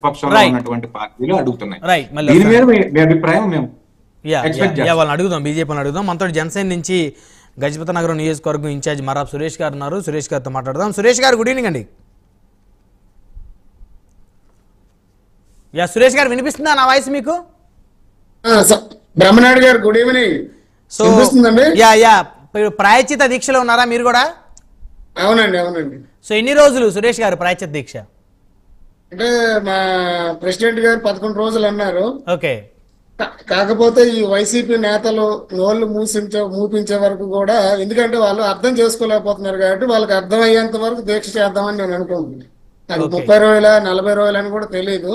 పక్షంలో ఉన్నటువంటి పార్టీలు అడుగుతున్నాయి. దీని మీద మీ అభిప్రాయం మేము వాళ్ళని అడుగుదాం, బీజేపీని అడుగుదాం. మనతో జనసేన నుంచి గజపతి నగరం నియోజకవర్గం ఇన్ఛార్జ్ మరాబ్ సురేష్ గారు ఉన్నారు. సురేష్ గారితో మాట్లాడదాం. సురేష్ గారు గుడ్ ఈవినింగ్ అండి. సురేష్ గారు వినిపిస్తుందా నా వాయిస్ మీకు? బ్రహ్మనాయుడు గారు గుడ్ ఈవినింగ్. సో ప్రాయశ్చిత దీక్షలో ఉన్నారా మీరు కూడా? అవునండి అవునండి. సో ఎన్ని రోజులు సురేష్ గారు ప్రాయశ్చిత దీక్ష? అంటే మా ప్రెసిడెంట్ గారు 11 రోజులు అన్నారు. ఓకే. కాకపోతే ఈ వైసీపీ నేతలు నోళ్లు మూపించే వరకు కూడా, ఎందుకంటే వాళ్ళు అర్థం చేసుకోలేకపోతున్నారు కాబట్టి వాళ్ళకి అర్థం అయ్యేంత వరకు దీక్ష చేద్దామని నేను అనుకుంటున్నాను. అది 30 రోజుల 40 రోజులు అని కూడా తెలియదు.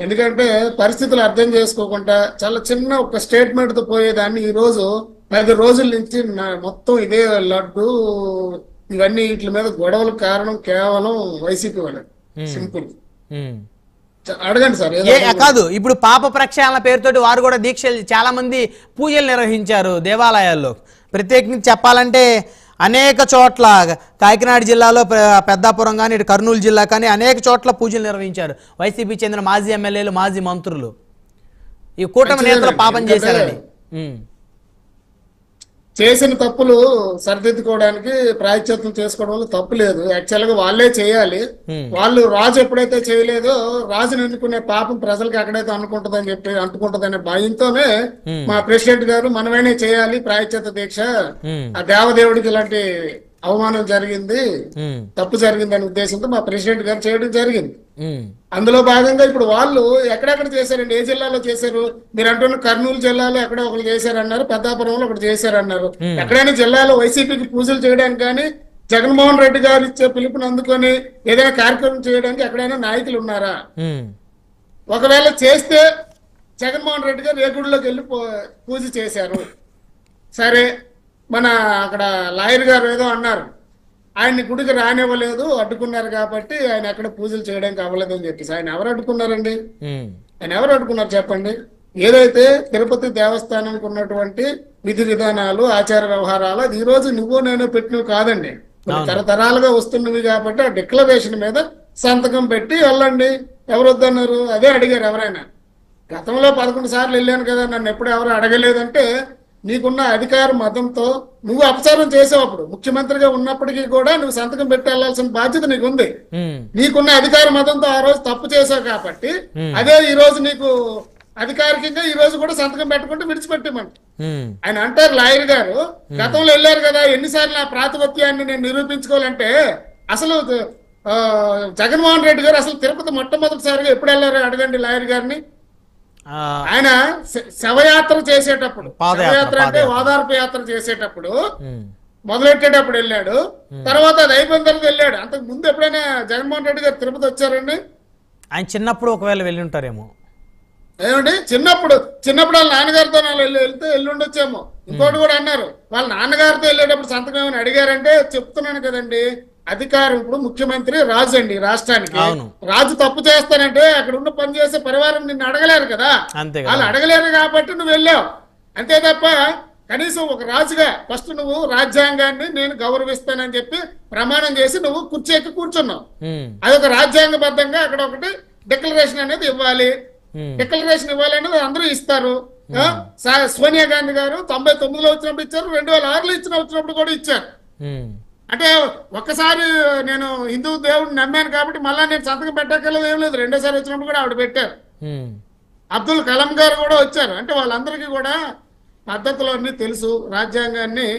ఎందుకంటే పరిస్థితులు అర్థం చేసుకోకుండా చాలా చిన్న ఒక స్టేట్మెంట్ తో పోయేదాన్ని ఈ రోజు 10 రోజుల నుంచి మొత్తం ఇదే లడ్డు ఇవన్నీ వీటి మీద గొడవలకు కారణం కేవలం వైసీపీ వాళ్ళే. సింపుల్. అడగండి సార్. కాదు, ఇప్పుడు పాప ప్రక్షాళన పేరుతోటి వారు కూడా దీక్షలు, చాలా మంది పూజలు నిర్వహించారు దేవాలయాల్లో. ప్రత్యేకించి చెప్పాలంటే అనేక చోట్ల కాకినాడ జిల్లాలో పెద్దాపురం కానీ, ఇటు కర్నూలు జిల్లా కానీ అనేక చోట్ల పూజలు నిర్వహించారు వైసీపీ చెందిన మాజీ ఎమ్మెల్యేలు, మాజీ మంత్రులు. ఈ కూటమి నేతలు పాపం చేశారని. చేసిన తప్పులు సరిదిద్దుకోవడానికి ప్రాయశ్చిత్తం చేసుకోవడం వల్ల తప్పు లేదు. యాక్చువల్ గా వాళ్ళే చేయాలి. వాళ్ళు రాజు ఎప్పుడైతే చేయలేదో రాజుని ఎన్నుకునే పాపం ప్రజలకు ఎక్కడైతే అంటుకుంటదనే భయంతోనే మా ప్రెసిడెంట్ గారు మనమైనా చేయాలి ప్రాయశ్చిత్త దీక్ష, ఆ దేవదేవుడికి ఇలాంటి అవమానం జరిగింది, తప్పు జరిగింది అనే ఉద్దేశంతో మా ప్రెసిడెంట్ గారు చేయడం జరిగింది. అందులో భాగంగా ఇప్పుడు వాళ్ళు ఎక్కడెక్కడ చేశారండి, ఏ జిల్లాలో చేశారు? మీరు అంటున్న కర్నూలు జిల్లాలో ఎక్కడో ఒకరు చేశారన్నారు, పెద్దాపురంలో ఒకటి చేశారన్నారు. ఎక్కడైనా జిల్లాలో వైసీపీకి పూజలు చేయడానికి కానీ, జగన్మోహన్ రెడ్డి గారు ఇచ్చే పిలుపుని అందుకొని ఏదైనా కార్యక్రమం చేయడానికి ఎక్కడైనా నాయకులు ఉన్నారా? ఒకవేళ చేస్తే జగన్మోహన్ రెడ్డి గారు ఏ గుడిలోకి వెళ్ళి పూజ చేశారు? సరే, మన అక్కడ లాయర్ గారు ఏదో అన్నారు, ఆయన్ని గుడికి రానివ్వలేదు, అడ్డుకున్నారు కాబట్టి ఆయన ఎక్కడ పూజలు చేయడానికి అవ్వలేదు అని చెప్పేసి. ఆయన ఎవరు అడ్డుకున్నారండి? ఆయన ఎవరు అడ్డుకున్నారు చెప్పండి? ఏదైతే తిరుపతి దేవస్థానానికి ఉన్నటువంటి విధి విధానాలు, ఆచార వ్యవహారాలు అది ఈ రోజు నువ్వు నేను పెట్టినవి కాదండి, తరతరాలుగా వస్తున్నవి కాబట్టి ఆ డిక్లరేషన్ మీద సంతకం పెట్టి వెళ్ళండి. ఎవరు వద్దన్నారు? అదే అడిగారు ఎవరైనా. గతంలో 11 సార్లు వెళ్ళాను కదా, నన్ను ఎప్పుడు ఎవరు అడగలేదంటే నీకున్న అధికార మతంతో నువ్వు అపచారం చేసావు. అప్పుడు ముఖ్యమంత్రిగా ఉన్నప్పటికీ కూడా నువ్వు సంతకం పెట్టి వెళ్లాల్సిన బాధ్యత నీకుంది. నీకున్న అధికార మతంతో ఆ రోజు తప్పు చేసావు కాబట్టి అదే ఈ రోజు నీకు అధికారికంగా ఈ రోజు కూడా సంతకం పెట్టకుండా విడిచిపెట్టమంట. ఆయన అంటారు లాయర్ గారు, గతంలో వెళ్ళారు కదా, ఎన్నిసార్లు నా ప్రాతిపత్యాన్ని నేను నిరూపించుకోవాలంటే అసలు జగన్మోహన్ రెడ్డి గారు అసలు తిరుపతి మొట్టమొదటిసారిగా ఎప్పుడు వెళ్ళారో అడగండి లాయర్ గారిని. ఆయన శవయాత్ర చేసేటప్పుడు, శవయాత్ర అంటే ఓదార్పు యాత్ర చేసేటప్పుడు మొదలెట్టేటప్పుడు వెళ్ళాడు. తర్వాత అది అయిపోయిన తర్వాత వెళ్ళాడు. అంతకు ముందు ఎప్పుడైనా జగన్మోహన్ రెడ్డి గారు తిరుపతి వచ్చారండి? ఆయన చిన్నప్పుడు ఒకవేళ వెళ్ళి ఉంటారేమో. ఏమండి చిన్నప్పుడు వాళ్ళ నాన్నగారితో వెళ్తే వెళ్ళి ఉండొచ్చేమో. ఇంకోటి కూడా అన్నారు, వాళ్ళ నాన్నగారితో వెళ్ళేటప్పుడు సంతకం ఏమైనా అడిగారంటే చెప్తున్నాను కదండి, అధికారం ఇప్పుడు ముఖ్యమంత్రి రాజు అండి రాష్ట్రానికి. రాజు తప్పు చేస్తానంటే అక్కడ ఉన్న పని చేసే పరివారం నిన్ను అడగలేరు కదా, వాళ్ళు అడగలేరు కాబట్టి నువ్వు వెళ్ళావు అంతే తప్ప కనీసం ఒక రాజుగా ఫస్ట్ నువ్వు రాజ్యాంగాన్ని నేను గౌరవిస్తానని చెప్పి ప్రమాణం చేసి నువ్వు కుర్చీ ఎక్కి కూర్చున్నావు. అదొక రాజ్యాంగబద్ధంగా అక్కడ ఒకటి డిక్లరేషన్ అనేది ఇవ్వాలి. డిక్లరేషన్ ఇవ్వాలనేది అందరూ ఇస్తారు. సోనియా గాంధీ గారు 99లో వచ్చినప్పుడు ఇచ్చారు, 2006లో వచ్చినప్పుడు కూడా ఇచ్చారు. అంటే ఒక్కసారి నేను హిందూ దేవుడిని నమ్మాను కాబట్టి మళ్ళా నేను సంతకం పెట్టక్కర్లేదు ఏం లేదు, రెండోసారి వచ్చినప్పుడు కూడా ఆవిడ పెట్టారు. అబ్దుల్ కలాం గారు కూడా వచ్చారు. అంటే వాళ్ళందరికీ కూడా పద్ధతులు అన్ని తెలుసు, రాజ్యాంగాన్ని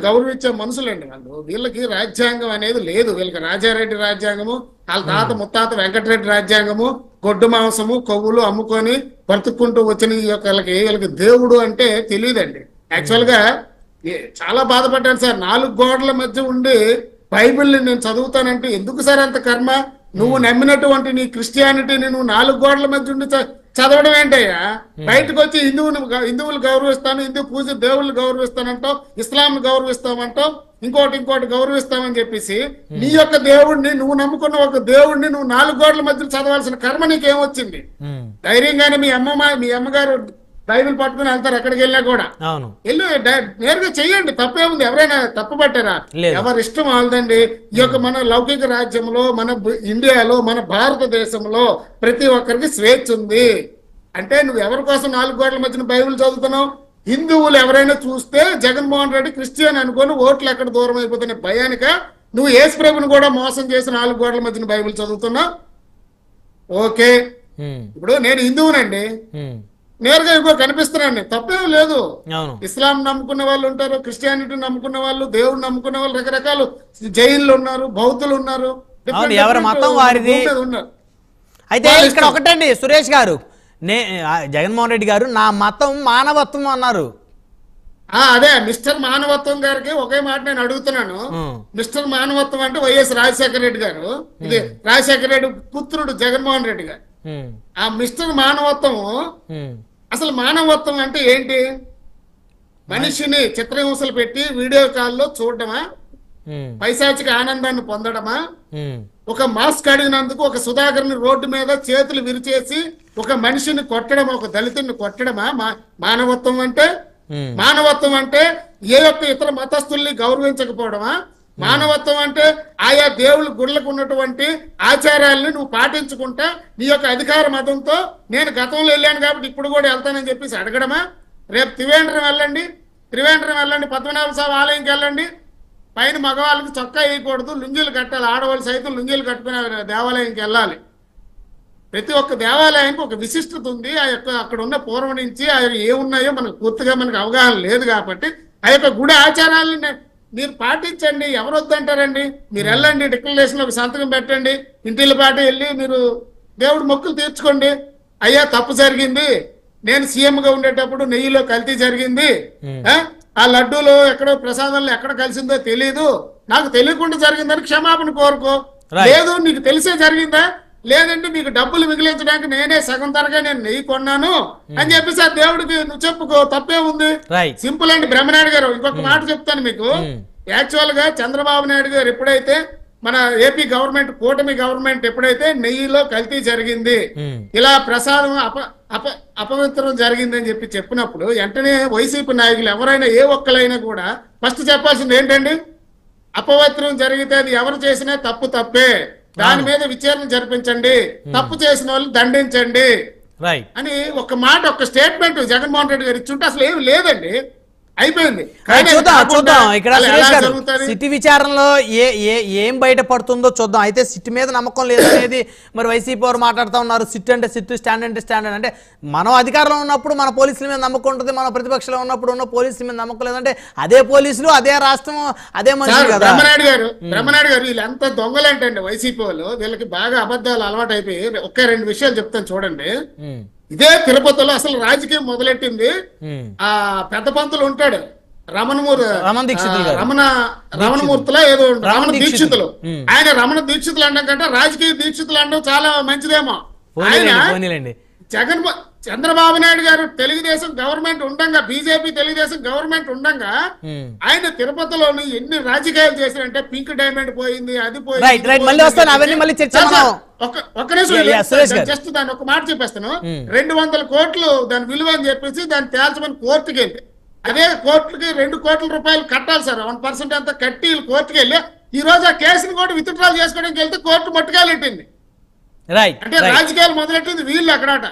గౌరవించే మనుషులండి వాళ్ళు. వీళ్ళకి రాజ్యాంగం అనేది లేదు. వీళ్ళకి రాజారెడ్డి రాజ్యాంగము, వాళ్ళ తాత ముత్తాత వెంకటరెడ్డి రాజ్యాంగము, గొడ్డు మాంసము కొవ్వులు అమ్ముకొని బ్రతుక్కుంటూ వచ్చిన వీళ్ళకి దేవుడు అంటే తెలియదండి. యాక్చువల్ గా చాలా బాధపడ్డాను సార్. 4 గోడల మధ్య ఉండి బైబిల్ని నేను చదువుతానంటే ఎందుకు సార్ అంత కర్మ? నువ్వు నమ్మినటువంటి నీ క్రిస్టియానిటీని నువ్వు 4 గోడల మధ్య ఉండి చదవడం ఏంటయ్యా? బయటకు వచ్చి హిందువులు గౌరవిస్తాను, హిందూ పూజ దేవుళ్ళు గౌరవిస్తానంటావు, ఇస్లాం గౌరవిస్తామంటావు, ఇంకోటి గౌరవిస్తామని చెప్పేసి నీ యొక్క దేవుడిని, నువ్వు నమ్ముకున్న ఒక దేవుడిని నువ్వు 4 గోడల మధ్య చదవాల్సిన కర్మ నీకేమొచ్చింది? ధైర్యంగానే మీ అమ్మగారు బైబిల్ పట్టుకుని వెళ్తారు ఎక్కడికి వెళ్ళినా కూడా. అవును, వెళ్ళి నేరుగా చెయ్యండి, తప్పేముంది? ఎవరైనా తప్పు పట్టారా? లేదు. ఎవరి ఇష్టం వాళ్ళదండి. ఈ యొక్క మన లౌకిక రాజ్యంలో, మన ఇండియాలో, మన భారతదేశంలో ప్రతి ఒక్కరికి స్వేచ్ఛ ఉంది. అంటే నువ్వు ఎవరి కోసం 4 గోడల మధ్యన బైబిల్ చదువుతున్నావు? హిందువులు ఎవరైనా చూస్తే జగన్మోహన్ రెడ్డి క్రిస్టియన్ అనుకొని ఓట్లు ఎక్కడ దూరం అయిపోతున్న భయానిక నువ్వు యేసు ప్రభుని కూడా మోసం చేసి 4 గోడల మధ్యన బైబిల్ చదువుతున్నావు. ఓకే, ఇప్పుడు నేను హిందువునండి, నేరుగా ఇంకో కనిపిస్తున్నాను, తప్పేం లేదు. ఇస్లాం నమ్ముకున్న వాళ్ళు ఉంటారు, క్రిస్టియానిటీ నమ్ముకున్న వాళ్ళు, దేవుడు నమ్ముకున్న వాళ్ళు, రకరకాల జైన్లు ఉన్నారు, బౌద్ధులు ఉన్నారు, ఎవరి మతం వారిది ఉన్నారు. అయితే ఇక్కడ ఒకటండి సురేష్ గారు, జగన్మోహన్ రెడ్డి గారు నా మతం మానవత్వం అన్నారు. అదే మిస్టర్ మానవత్వం గారికి ఒకే మాట నేను అడుగుతున్నాను. మిస్టర్ మానవత్వం అంటే వైఎస్ రాజశేఖర రెడ్డి గారు, ఇది రాజశేఖర రెడ్డి పుత్రుడు జగన్మోహన్ రెడ్డి గారు. ఆ మిస్టర్ మానవత్వం, అసలు మానవత్వం అంటే ఏంటి? మనిషిని చిత్రహింసలు పెట్టి వీడియో కాల్లో చూడటమా? పైశాచిక ఆనందాన్ని పొందడమా? ఒక మాస్క్ అడిగినందుకు ఒక సుధాకర్ని రోడ్డు మీద చేతులు విరిచేసి ఒక మనిషిని కొట్టడం, ఒక దళితుడిని కొట్టడమా మానవత్వం అంటే? మానవత్వం అంటే ఏ యొక్క ఇతర మతస్థుల్ని గౌరవించకపోవడమా? మానవత్వం అంటే ఆయా దేవుళ్ళ గుళ్ళకు ఉన్నటువంటి ఆచారాలని నువ్వు పాటించుకుంటా నీ యొక్క అధికార మతంతో నేను గతంలో వెళ్ళాను కాబట్టి ఇప్పుడు కూడా వెళ్తానని చెప్పేసి అడగడమా? రేపు త్రివేంద్రం వెళ్ళండి, పద్మనాభ స్వామి ఆలయంకి వెళ్ళండి, పైన మగవాళ్ళకి చొక్కా వేయకూడదు, లుంగీలు కట్టాలి, ఆడవాళ్ళు సైతం లుంగీలు కట్టుకుని దేవాలయంకి వెళ్ళాలి. ప్రతి ఒక్క దేవాలయానికి ఒక విశిష్టత ఉంది. ఆ యొక్క అక్కడ ఉన్న పూర్వం నుంచి అవి ఏమున్నాయో మనకు పూర్తిగా మనకు అవగాహన లేదు కాబట్టి ఆ యొక్క గుడి ఆచారాలను మీరు పాటించండి. ఎవరు వద్దంటారండి? మీరు వెళ్ళండి, డిక్లరేషన్ ఒక సంతకం పెట్టండి, ఇంటిల పాటు వెళ్ళి మీరు దేవుడు మొక్కులు తీర్చుకోండి. అయ్యా తప్పు జరిగింది, నేను సీఎంగా ఉండేటప్పుడు నెయ్యిలో కల్తీ జరిగింది, ఆ లడ్డూలో ఎక్కడో ప్రసాదంలో ఎక్కడ కలిసిందో తెలీదు, నాకు తెలియకుండా జరిగిందని క్షమాపణ కోరుకో. లేదు నీకు తెలిసే జరిగిందా, లేదంటే మీకు డబ్బులు మిగిలించడానికి నేనే సగం ధరగా నేను నెయ్యి కొన్నాను అని చెప్పేసి ఆ దేవుడికి నువ్వు చెప్పుకో, తప్పే ఉంది. సింపుల్ అండి. బ్రహ్మనాయుడు గారు ఇంకొక మాట చెప్తాను మీకు. యాక్చువల్ గా చంద్రబాబు నాయుడు గారు ఎప్పుడైతే మన ఏపీ గవర్నమెంట్, కూటమి గవర్నమెంట్ ఎప్పుడైతే నెయ్యిలో కల్తీ జరిగింది, ఇలా ప్రసాదం అపవిత్రం జరిగింది అని చెప్పినప్పుడు వెంటనే వైసీపీ నాయకులు ఎవరైనా ఏ ఒక్కరైనా కూడా ఫస్ట్ చెప్పాల్సింది ఏంటండి? అపవిత్రం జరిగితే అది ఎవరు చేసినా తప్పే, దాని మీద విచారణ జరిపించండి, తప్పు చేసిన వాళ్ళు దండించండి అని ఒక మాట, ఒక స్టేట్మెంట్ జగన్మోహన్ రెడ్డి గారు ఇచ్చుంటే అసలు ఏమి లేదండి, అయిపోయింది. చూద్దాం ఇక్కడ సిటీ విచారణలో ఏం బయటపడుతుందో చూద్దాం. అయితే సిట్ మీద నమ్మకం లేదనేది మరి వైసీపీ వారు మాట్లాడుతూ ఉన్నారు. సిట్ అంటే సిట్, స్టాండ్ అంటే స్టాండ్. అంటే మనం అధికారంలో ఉన్నప్పుడు మన పోలీసుల మీద నమ్మకం ఉంటుంది, మన ప్రతిపక్షంలో ఉన్నప్పుడు ఉన్న పోలీసుల మీద నమ్మకం లేదంటే అదే పోలీసులు, అదే రాష్ట్రం, అదే మనుషులు కదా. బ్రహ్మనాయుడు గారు వీళ్ళు ఎంత దొంగలేంటండి వైసీపీ వాళ్ళు, వీళ్ళకి బాగా అబద్ధాలు అలవాటు అయిపోయి. ఒక్క 2 విషయాలు చెప్తాను చూడండి. ఇదే తిరుపతిలో అసలు రాజకీయం మొదలెట్టింది ఆ పెద్ద పంతులు ఉంటాడు, రమణమూర్తిలో ఏదో రమణ దీక్షితులు. ఆయన రమణ దీక్షితులు అనడం కంటే రాజకీయ దీక్షితులు అనడం చాలా మంచిదేమో. ఆయన చంద్రబాబు నాయుడు గారు తెలుగుదేశం గవర్నమెంట్ ఉండంగా, బీజేపీ తెలుగుదేశం గవర్నమెంట్ ఉండంగా ఆయన తిరుపతిలోని ఎన్ని రాజకీయాలు చేశారంటే పింక్ డైమండ్ పోయింది, అది పోయింది. ఒక్క నిమిషం జస్ట్ దాన్ని ఒక మాట చెప్పేస్తాను. 200 కోట్లు దాని విలువ అని చెప్పేసి దాన్ని తేల్చమని కోర్టుకి వెళ్ళి, అదే కోర్టుకి 2 కోట్ల రూపాయలు కట్టాలి సార్, 1% అంతా కట్టి కోర్టుకి వెళ్ళి ఈ రోజు ఆ కేసును కూడా విత్డ్రా చేసుకోవడానికి వెళ్తే కోర్టు మట్టుకాలెట్టింది. అంటే రాజకీయాలు మొదలెట్టింది వీళ్ళు అక్కడట.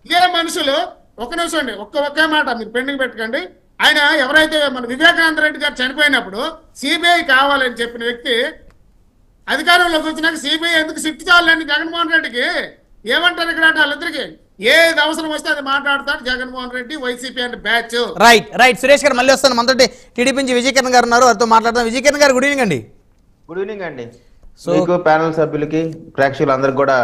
ఇదే మనుషులు ఒక నిమిషం అండి, ఒకే మాట మీరు పెండింగ్ పెట్టకండి. ఆయన ఎవరైతే మన వివేకానంద రెడ్డి గారు చనిపోయినప్పుడు సిబిఐ కావాలని చెప్పిన వ్యక్తి అధికారంలోకి వచ్చినాక సిబిఐ ఎందుకు సిట్ చాలండి జగన్మోహన్ రెడ్డికి? ఏమంటారు ఇక్కడ వాళ్ళిద్దరికి? ఏది అవసరం వస్తే అది మాట్లాడతాడు Jaganmohan Reddy, YCP and batch. Right Suresh గారు మళ్ళీ వస్తాను. మనతో టీడీపీ నుంచి విజయకిరణ్ గారు ఉన్నారు, వారితో మాట్లాడదాం. విజయకిరణ్ గారు గుడ్ ఈవినింగ్ అండి. గుడ్ ఈవినింగ్ అండి. మీకు ప్యానల్ సభ్యులకి ప్రేక్షకులందరికీ కూడా